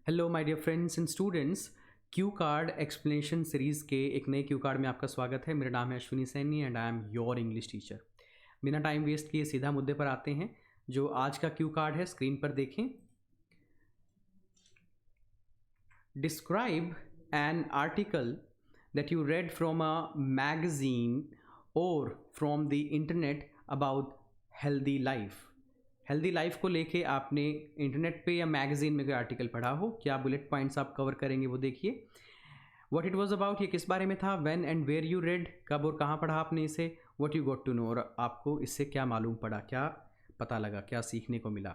Hello my dear friends and students. Q card explanation series के एक नए Q card में आपका स्वागत है। मेरा नाम है Ashwini Saini and I am your English teacher. बिना टाइम वेस्ट किए सीधा मुद्दे पर आते हैं। जो आज का क्यू कार्ड है स्क्रीन पर देखें। Describe an article that you read from a magazine और from the internet about healthy life. Healthy life को लेके आपने इंटरनेट पे या मैगजीन में कोई आर्टिकल पढ़ा हो, क्या बुलेट पॉइंट्स आप कवर करेंगे वो देखिए। व्हाट इट वाज अबाउट, ये किस बारे में था। When and where you read, कब और कहाँ पढ़ा आपने इसे। What you got to know, और आपको इससे क्या मालूम पड़ा, क्या पता लगा, क्या सीखने को मिला।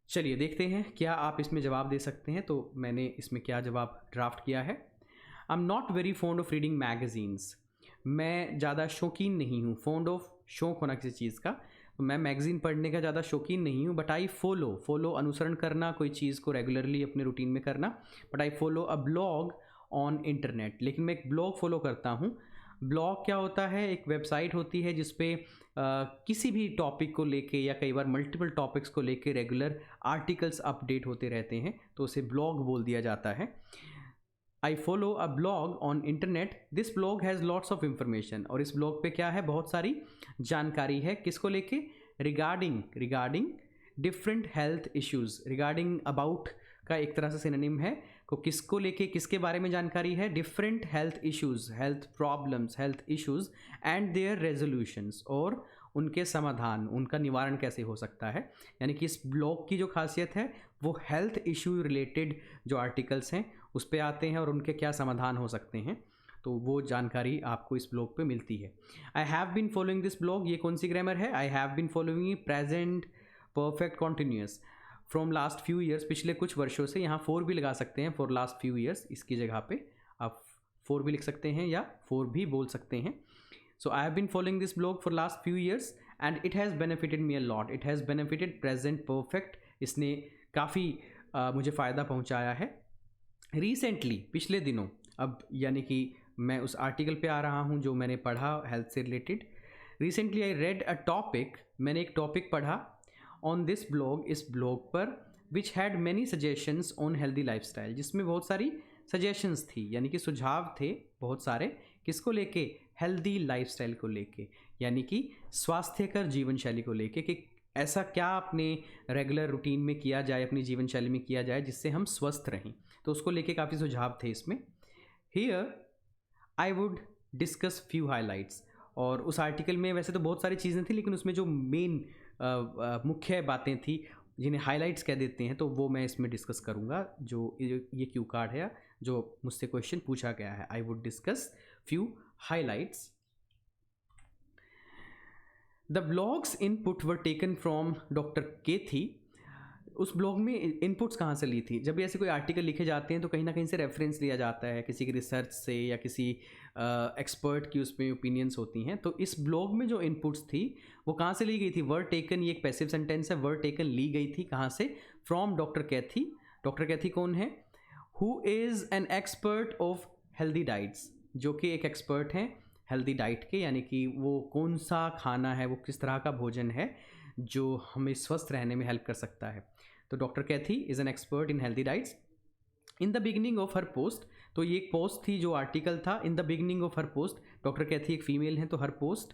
चलिए देखते हैं क्या आप इसमें जवाब दे सकते हैं। तो मैंने इसमें क्या जवाब ड्राफ्ट किया है। I am not very fond of reading magazines. मैं ज़्यादा शौकीन नहीं हूँ। फॉन्ड ऑफ शौक होना किसी चीज़ का, तो मैं मैगज़ीन पढ़ने का ज़्यादा शौकीन नहीं हूँ। बट आई फॉलो अनुसरण करना, कोई चीज़ को रेगुलरली अपने रूटीन में करना। But I follow a blog on internet, लेकिन मैं एक ब्लॉग फॉलो करता हूँ। ब्लॉग क्या होता है, एक वेबसाइट होती है जिसपे किसी भी टॉपिक को लेके या कई बार मल्टीपल टॉपिक्स को लेके रेगुलर आर्टिकल्स अपडेट होते रहते हैं, तो उसे ब्लॉग बोल दिया जाता है। I follow a blog on internet, this blog has lots of information. और इस ब्लॉग पे क्या है, बहुत सारी जानकारी है। किसको लेके, regarding different health issues. Regarding about का एक तरह से सिनोनिम है, को किसको लेके, किसके बारे में जानकारी है। Different health issues, health problems, health issues and their resolutions, और उनके समाधान, उनका निवारण कैसे हो सकता है। यानी कि इस ब्लॉग की जो खासियत है वो हेल्थ इशू रिलेटेड जो आर्टिकल्स हैं उस पे आते हैं और उनके क्या समाधान हो सकते हैं, तो वो जानकारी आपको इस ब्लॉग पे मिलती है। I have been following this blog, ये कौन सी ग्रामर है। I have been following present perfect continuous from last few years, पिछले कुछ वर्षों से। यहाँ फोर भी लगा सकते हैं, फॉर लास्ट फ्यू ईयर्स, इसकी जगह पे आप फोर भी लिख सकते हैं या फोर भी बोल सकते हैं। So I have been following this blog for last few years and it has benefited me a lot. It has benefited present perfect, इसने काफ़ी मुझे फ़ायदा पहुँचाया है। रिसेंटली, पिछले दिनों, अब यानी कि मैं उस आर्टिकल पे आ रहा हूँ जो मैंने पढ़ा हेल्थ से related. Recently I read a topic, मैंने एक टॉपिक पढ़ा ऑन दिस ब्लॉग, इस ब्लॉग पर, which had many suggestions on healthy lifestyle, जिसमें बहुत सारी सजेशंस थी, यानी कि सुझाव थे बहुत सारे। किसको लेके, हेल्दी लाइफस्टाइल को लेके, यानी कि स्वास्थ्यकर जीवन शैली को लेके, कि ऐसा क्या अपने रेगुलर रूटीन में किया जाए, अपनी जीवन शैली में किया जाए जिससे हम स्वस्थ रहें। तो उसको लेके काफ़ी सुझाव थे इसमें। Here I would discuss few highlights. और उस आर्टिकल में वैसे तो बहुत सारी चीज़ें थी, लेकिन उसमें जो मेन मुख्य बातें थी जिन्हें हाईलाइट्स कह देते हैं, तो वो मैं इसमें डिस्कस करूँगा। जो ये क्यू कार्ड है जो मुझसे क्वेश्चन पूछा गया है, I would discuss few highlights. The blogs input were taken from doctor Kathy. उस ब्लॉग में इनपुट्स कहाँ से ली थी। जब भी ऐसे कोई आर्टिकल लिखे जाते हैं तो कहीं ना कहीं से रेफरेंस लिया जाता है, किसी की रिसर्च से या किसी एक्सपर्ट की उसमें ओपिनियंस होती हैं। तो इस ब्लॉग में जो इनपुट्स थी वो कहाँ से ली गई थी। वर्ड टेकन, ये एक पैसिव सेंटेंस है। वर्ड टेकन ली गई थी कहाँ से, फ्रॉम डॉक्टर कैथी। डॉक्टर कैथी कौन है, who is an expert of healthy diets, जो कि एक एक्सपर्ट हैं हेल्दी डाइट के, यानी कि वो कौन सा खाना है, वो किस तरह का भोजन है जो हमें स्वस्थ रहने में हेल्प कर सकता है। तो doctor Kathy is an expert in healthy diets. In the beginning of her post, तो ये एक पोस्ट थी जो आर्टिकल था। In the beginning of her post, doctor Kathy एक फीमेल हैं, तो हर post,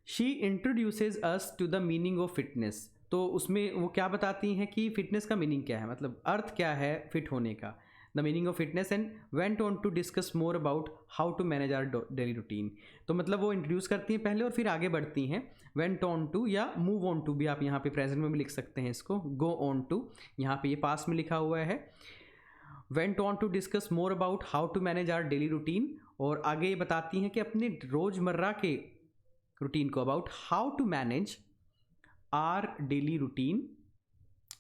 she introduces us to the meaning of fitness. तो उसमें वो क्या बताती हैं कि फिटनेस का मीनिंग क्या है, मतलब अर्थ क्या है फिट होने का। The meaning of fitness and went on to discuss more about how to manage our daily routine. तो मतलब वो इंट्रोड्यूस करती हैं पहले और फिर आगे बढ़ती हैं। वेंट ऑन टू या मूव ऑन टू भी आप यहाँ पे प्रेजेंट में भी लिख सकते हैं इसको। गो ऑन टू, यहाँ पे ये पास में लिखा हुआ है। Went on to discuss more about how to manage our daily routine, और आगे ये बताती हैं कि अपने रोज़मर्रा के रूटीन को, about how to manage our daily routine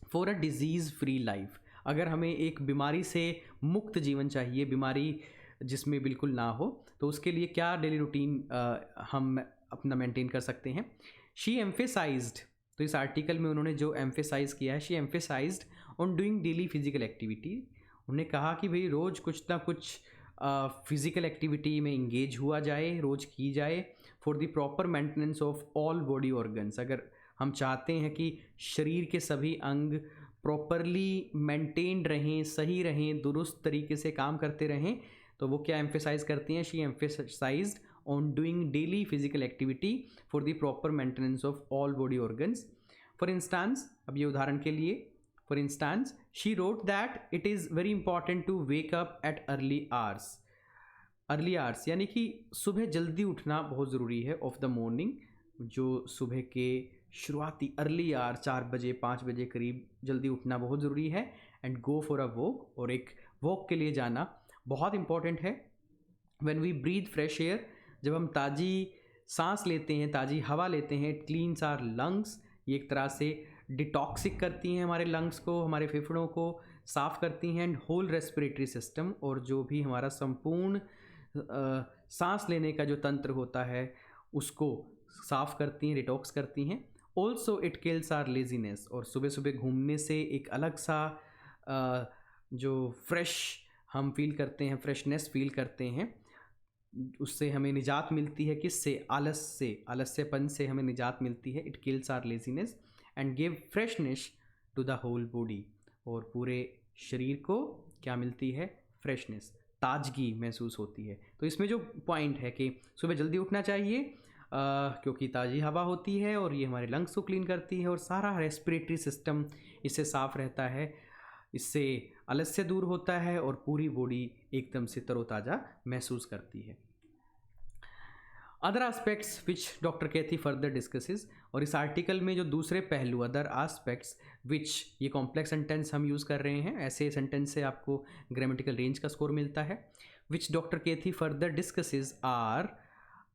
for a disease free life. अगर हमें एक बीमारी से मुक्त जीवन चाहिए, बीमारी जिसमें बिल्कुल ना हो, तो उसके लिए क्या डेली रूटीन हम अपना मेंटेन कर सकते हैं। शी एम्फेसाइज्ड, तो इस आर्टिकल में उन्होंने जो एम्फेसाइज किया है, she emphasized on doing daily physical activity. उन्होंने कहा कि भाई रोज़ कुछ ना कुछ फिज़िकल एक्टिविटी में इंगेज हुआ जाए, रोज़ की जाए, for the proper maintenance of all body organs. अगर हम चाहते हैं कि शरीर के सभी अंग प्रॉपरली मेंटेन्ड रहें, सही रहें, दुरुस्त तरीके से काम करते रहें, तो वो क्या एम्फेसाइज करती हैं? She emphasized on doing daily physical activity for the proper maintenance of all body organs. For instance, अब ये उदाहरण के लिए, for instance she wrote that it is very important to wake up at early hours. Early hours यानी कि सुबह जल्दी उठना बहुत ज़रूरी है, ऑफ द मॉर्निंग, जो सुबह के शुरुआती अर्ली आवर 4 बजे 5 बजे करीब जल्दी उठना बहुत ज़रूरी है। And go for a walk, और एक वॉक के लिए जाना बहुत इंपॉर्टेंट है। When we breathe fresh air, जब हम ताज़ी सांस लेते हैं, ताज़ी हवा लेते हैं, इट क्लीन्स आवर लंग्स, ये एक तरह से डिटॉक्सिक करती हैं हमारे लंग्स को, हमारे फेफड़ों को साफ़ करती हैं। एंड होल रेस्पिरेटरी सिस्टम, और जो भी हमारा संपूर्ण सांस लेने का जो तंत्र होता है उसको साफ़ करती हैं, डिटॉक्स करती हैं। Also it kills our laziness, और सुबह सुबह घूमने से एक अलग सा जो फ्रेश हम फील करते हैं, फ्रेशनेस फील करते हैं, उससे हमें निजात मिलती है। किससे? आलस से, आलस्यपन से हमें निजात मिलती है। It kills our laziness and give freshness to the whole body, और पूरे शरीर को क्या मिलती है? फ्रेशनेस, ताजगी महसूस होती है। तो इसमें जो पॉइंट है कि सुबह जल्दी उठना चाहिए, क्योंकि ताज़ी हवा होती है और ये हमारे लंग्स को क्लीन करती है, और सारा रेस्पिरेटरी सिस्टम इससे साफ़ रहता है, इससे आलस्य दूर होता है, और पूरी बॉडी एकदम से तरोताज़ा महसूस करती है। अदर एस्पेक्ट्स विच डॉक्टर कैथी फर्दर डिस्कसेस, और इस आर्टिकल में जो दूसरे पहलू, अदर एस्पेक्ट्स विच, ये कॉम्प्लेक्स सेंटेंस हम यूज़ कर रहे हैं, ऐसे सेंटेंस से आपको ग्रामेटिकल रेंज का स्कोर मिलता है। Which doctor Kathy further discusses are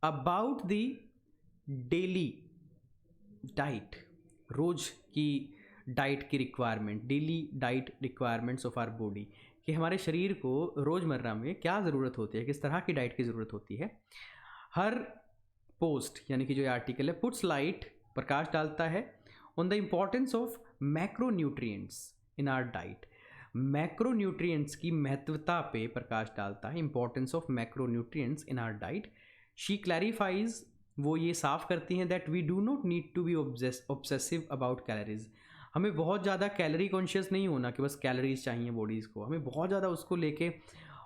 about the daily diet, रोज़ की डाइट की requirement, daily diet requirements of our body, कि हमारे शरीर को रोज़मर्रा में क्या ज़रूरत होती है, किस तरह की डाइट की ज़रूरत होती है। हर पोस्ट यानी कि जो ये आर्टिकल है, पुट्स लाइट, प्रकाश डालता है, on the importance of macronutrients in our diet, macronutrients की महत्वता पे प्रकाश डालता है, importance of macronutrients in our diet. She clarifies, वो ये साफ करती हैं, that we do not need to be obsessive about calories, हमें बहुत ज़्यादा कैलोरी कॉन्शियस नहीं होना कि बस कैलोरीज चाहिए बॉडीज़ को, हमें बहुत ज़्यादा उसको लेके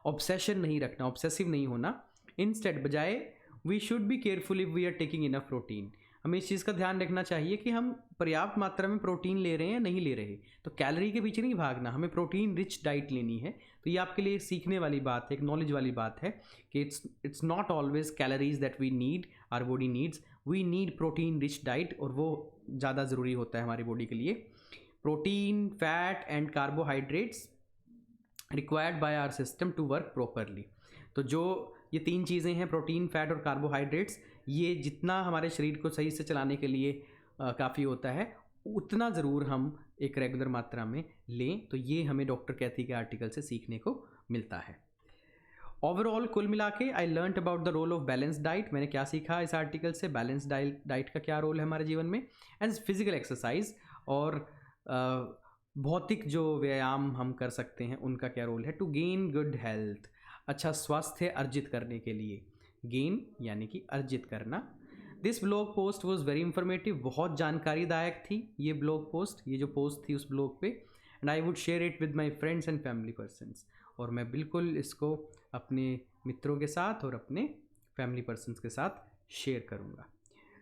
ऑब्सेशन नहीं रखना, ऑब्सेसिव नहीं होना। इंस्टेड, बजाय, we should be careful if we are taking enough protein, हमें इस चीज़ का ध्यान रखना चाहिए कि हम पर्याप्त मात्रा में प्रोटीन ले रहे हैं या नहीं ले रहे। तो कैलोरी के पीछे नहीं भागना, हमें प्रोटीन रिच डाइट लेनी है। तो ये आपके लिए सीखने वाली बात है, एक नॉलेज वाली बात है कि it's not always calories that we need, our body needs, we need protein rich diet, और वो ज़्यादा ज़रूरी होता है हमारी बॉडी के लिए। Protein, fat and carbohydrates required by our system to work properly. तो जो ये तीन चीज़ें हैं, प्रोटीन, फैट और कार्बोहाइड्रेट्स, ये जितना हमारे शरीर को सही से चलाने के लिए काफ़ी होता है, उतना ज़रूर हम एक रेगुलर मात्रा में लें। तो ये हमें डॉक्टर कैथी के आर्टिकल से सीखने को मिलता है। ओवरऑल, कुल मिला के, I learn about the role of balance diet, मैंने क्या सीखा इस आर्टिकल से? बैलेंस डाइट का क्या रोल है हमारे जीवन में, एंड फिजिकल एक्सरसाइज, और भौतिक जो व्यायाम हम कर सकते हैं उनका क्या रोल है, टू गेन गुड हेल्थ, अच्छा स्वास्थ्य अर्जित करने के लिए। गेन यानी कि अर्जित करना। This blog post was very informative, बहुत जानकारीदायक थी ये ब्लॉग पोस्ट, ये जो पोस्ट थी उस ब्लॉग पे। And I would share it with my friends and family persons, और मैं बिल्कुल इसको अपने मित्रों के साथ और अपने फैमिली पर्सनस के साथ शेयर करूँगा।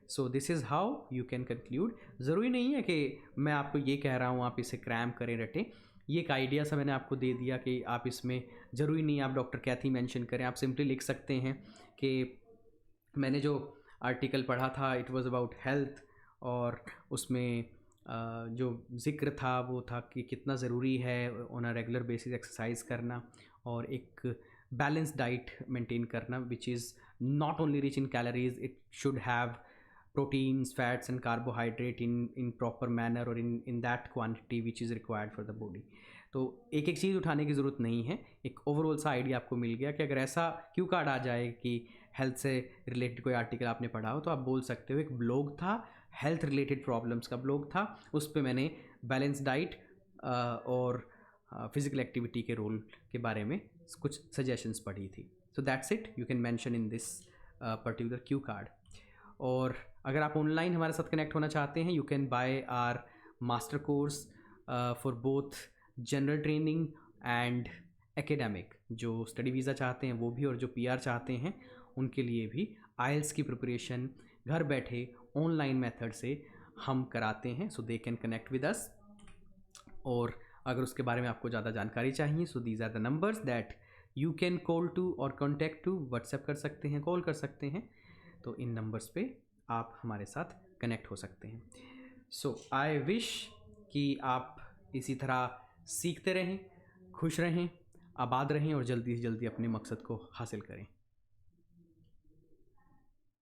So this is how you can conclude. ज़रूरी नहीं है कि मैं आपको ये कह रहा हूँ आप इसे क्रैम करें, रटें, ये एक आइडिया सा मैंने आपको दे दिया कि आप इसमें ज़रूरी नहीं आप डॉक्टर कैथी मेंशन करें, आप सिंपली लिख सकते हैं कि मैंने जो आर्टिकल पढ़ा था इट वाज अबाउट हेल्थ, और उसमें जो ज़िक्र था वो था कि कितना ज़रूरी है on a regular basis exercise करना, और एक बैलेंस डाइट मेंटेन करना, which is not only rich in calories, it should have proteins, fats and carbohydrate in proper manner or in that quantity which is required for the body। तो एक एक चीज़ उठाने की ज़रूरत नहीं है, एक ओवरऑल सा आइडिया आपको मिल गया कि अगर ऐसा क्यू कार्ड आ जाए कि हेल्थ से रिलेटेड कोई आर्टिकल आपने पढ़ा हो, तो आप बोल सकते हो एक ब्लॉग था, हेल्थ रिलेटेड प्रॉब्लम्स का ब्लॉग था, उस पर मैंने बैलेंस डाइट और फिजिकल एक्टिविटी के रोल के बारे में कुछ सजेशंस पढ़ी थी। So that's it, you can mention in this particular Q card. और अगर आप ऑनलाइन हमारे साथ कनेक्ट होना चाहते हैं, you can buy our master course for both general training and academic. जो स्टडी वीज़ा चाहते हैं वो भी, और जो पीआर चाहते हैं उनके लिए भी आइल्स की प्रिपरेशन घर बैठे ऑनलाइन मेथड से हम कराते हैं। So they can connect with us. और अगर उसके बारे में आपको ज़्यादा जानकारी चाहिए, so these are the numbers that you can call to और कॉन्टैक्ट टू। व्हाट्सएप कर सकते हैं, कॉल कर सकते हैं, तो इन नंबर्स पे आप हमारे साथ कनेक्ट हो सकते हैं। सो आई विश कि आप इसी तरह सीखते रहें, खुश रहें, आबाद रहें और जल्दी से जल्दी अपने मकसद को हासिल करें।